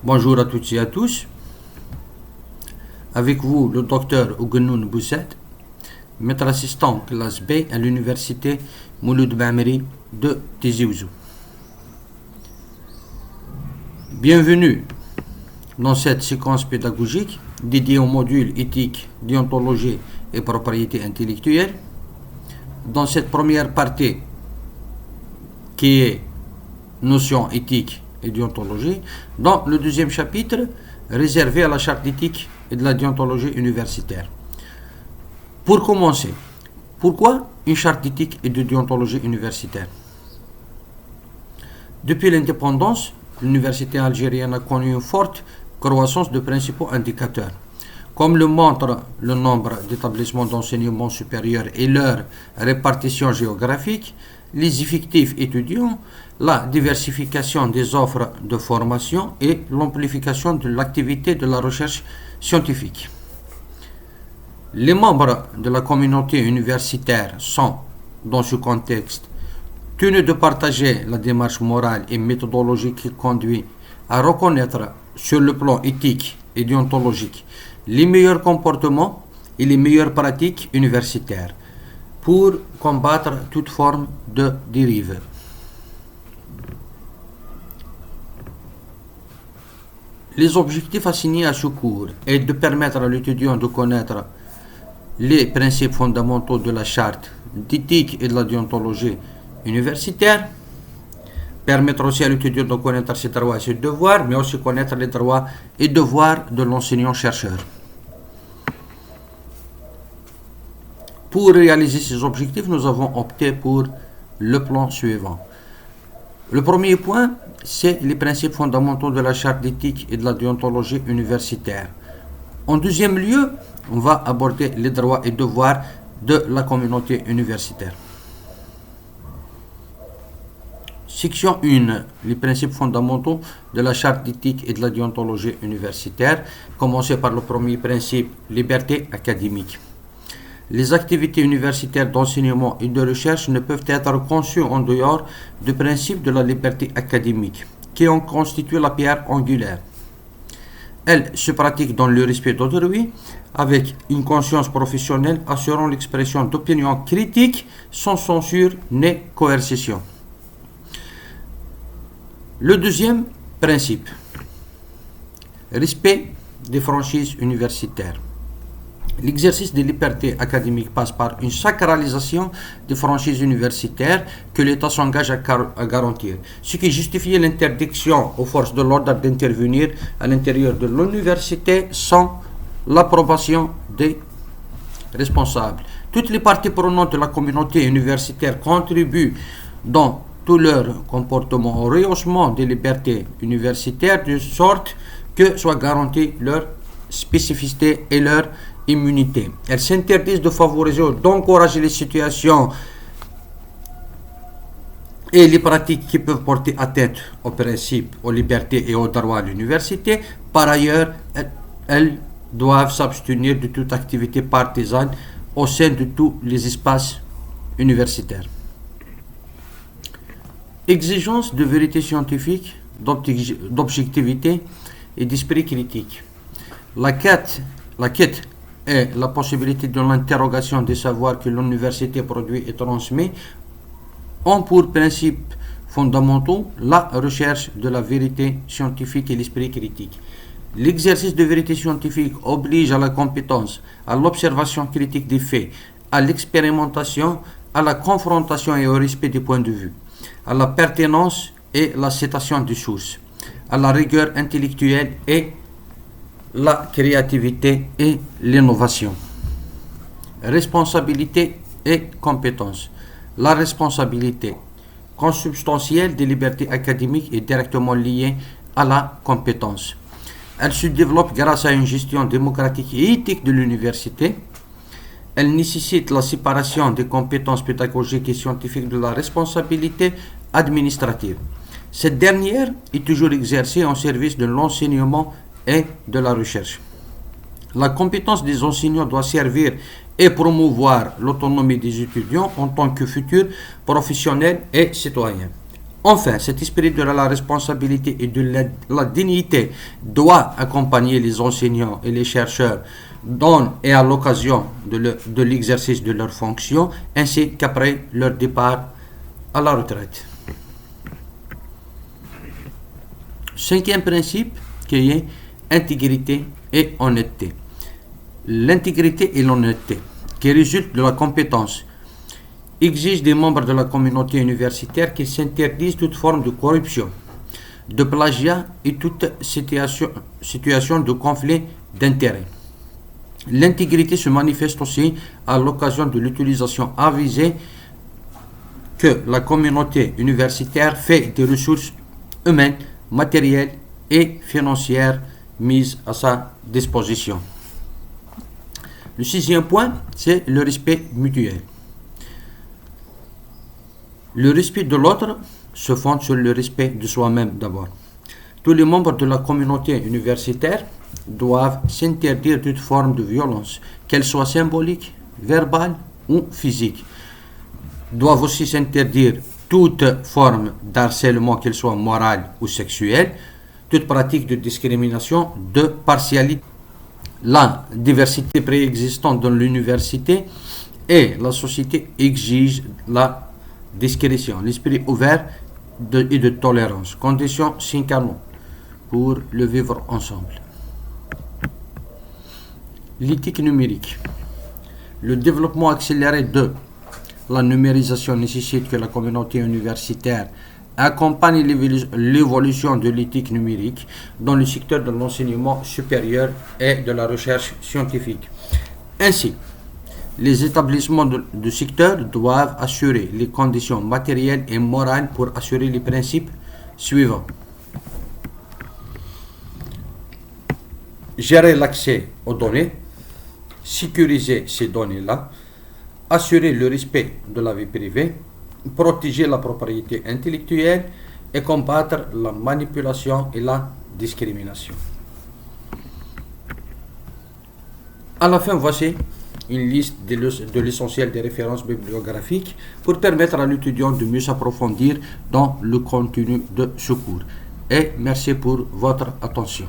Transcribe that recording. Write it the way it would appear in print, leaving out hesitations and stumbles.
Bonjour à toutes et à tous. Avec vous, le docteur Ougenoun Bousset, maître assistant classe B à l'université Mouloud Bameri de Tizi Ouzou. Bienvenue dans cette séquence pédagogique dédiée au module éthique, déontologie et propriété intellectuelle. Dans cette première partie qui est notion éthique et déontologie, dans le deuxième chapitre réservé à la charte d'éthique et de la déontologie universitaire. Pour commencer, pourquoi une charte d'éthique et de déontologie universitaire? Depuis l'indépendance, l'université algérienne a connu une forte croissance de principaux indicateurs, comme le montre le nombre d'établissements d'enseignement supérieur et leur répartition géographique, les effectifs étudiants, la diversification des offres de formation et l'amplification de l'activité de la recherche scientifique. Les membres de la communauté universitaire sont, dans ce contexte, tenus de partager la démarche morale et méthodologique qui conduit à reconnaître sur le plan éthique et déontologique les meilleurs comportements et les meilleures pratiques universitaires pour combattre toute forme de dérive. Les objectifs assignés à ce cours est de permettre à l'étudiant de connaître les principes fondamentaux de la charte d'éthique et de la déontologie universitaire, permettre aussi à l'étudiant de connaître ses droits et ses devoirs, mais aussi connaître les droits et devoirs de l'enseignant-chercheur. Pour réaliser ces objectifs, nous avons opté pour le plan suivant. Le premier point, c'est les principes fondamentaux de la charte d'éthique et de la déontologie universitaire. En deuxième lieu, on va aborder les droits et devoirs de la communauté universitaire. Section 1. Les principes fondamentaux de la charte d'éthique et de la déontologie universitaire. Commencer par le premier principe, liberté académique. Les activités universitaires d'enseignement et de recherche ne peuvent être conçues en dehors du principe de la liberté académique, qui en constitue la pierre angulaire. Elles se pratiquent dans le respect d'autrui, avec une conscience professionnelle assurant l'expression d'opinions critiques sans censure ni coercition. Le deuxième principe, respect des franchises universitaires. L'exercice des libertés académiques passe par une sacralisation des franchises universitaires que l'État s'engage à garantir, ce qui justifie l'interdiction aux forces de l'ordre d'intervenir à l'intérieur de l'université sans l'approbation des responsables. Toutes les parties prenantes de la communauté universitaire contribuent dans tout leur comportement au rehaussement des libertés universitaires de sorte que soit garantie leur spécificité et leur immunité. Elles s'interdisent de favoriser ou d'encourager les situations et les pratiques qui peuvent porter atteinte aux principes, aux libertés et aux droits de l'université. Par ailleurs, elles doivent s'abstenir de toute activité partisane au sein de tous les espaces universitaires. Exigence de vérité scientifique, d'objectivité et d'esprit critique. La quête et la possibilité de l'interrogation des savoirs que l'université produit et transmet ont pour principes fondamentaux la recherche de la vérité scientifique et l'esprit critique. L'exercice de vérité scientifique oblige à la compétence, à l'observation critique des faits, à l'expérimentation, à la confrontation et au respect des points de vue, à la pertinence et la citation des sources, à la rigueur intellectuelle et la créativité et l'innovation. Responsabilité et compétence. La responsabilité consubstantielle des libertés académiques est directement liée à la compétence. Elle se développe grâce à une gestion démocratique et éthique de l'université. Elle nécessite la séparation des compétences pédagogiques et scientifiques de la responsabilité administrative. Cette dernière est toujours exercée en service de l'enseignement et de la recherche. La compétence des enseignants doit servir et promouvoir l'autonomie des étudiants en tant que futurs professionnels et citoyens. Enfin, cet esprit de la responsabilité et de la dignité doit accompagner les enseignants et les chercheurs dans et à l'occasion de l'exercice de leurs fonctions, ainsi qu'après leur départ à la retraite. Cinquième principe qui est intégrité et honnêteté. L'intégrité et l'honnêteté qui résultent de la compétence exige des membres de la communauté universitaire qu'ils s'interdisent toute forme de corruption, de plagiat et toute situation de conflit d'intérêts. L'intégrité se manifeste aussi à l'occasion de l'utilisation avisée que la communauté universitaire fait des ressources humaines, matérielles et financières mises à sa disposition. Le sixième point, c'est le respect mutuel. Le respect de l'autre se fonde sur le respect de soi-même d'abord. Tous les membres de la communauté universitaire doivent s'interdire toute forme de violence, qu'elle soit symbolique, verbale ou physique. Doivent aussi s'interdire toute forme d'harcèlement, qu'elle soit morale ou sexuelle, toute pratique de discrimination, de partialité. La diversité préexistante dans l'université et la société exige la discrétion, l'esprit ouvert et de tolérance, condition sine qua non pour le vivre ensemble. L'éthique numérique. Le développement accéléré de la numérisation nécessite que la communauté universitaire accompagne l'évolution de l'éthique numérique dans le secteur de l'enseignement supérieur et de la recherche scientifique. Ainsi, les établissements de secteur doivent assurer les conditions matérielles et morales pour assurer les principes suivants. Gérer l'accès aux données, sécuriser ces données-là, assurer le respect de la vie privée, protéger la propriété intellectuelle et combattre la manipulation et la discrimination. À la fin, voici une liste de l'essentiel des références bibliographiques pour permettre à l'étudiant de mieux s'approfondir dans le contenu de ce cours. Et merci pour votre attention.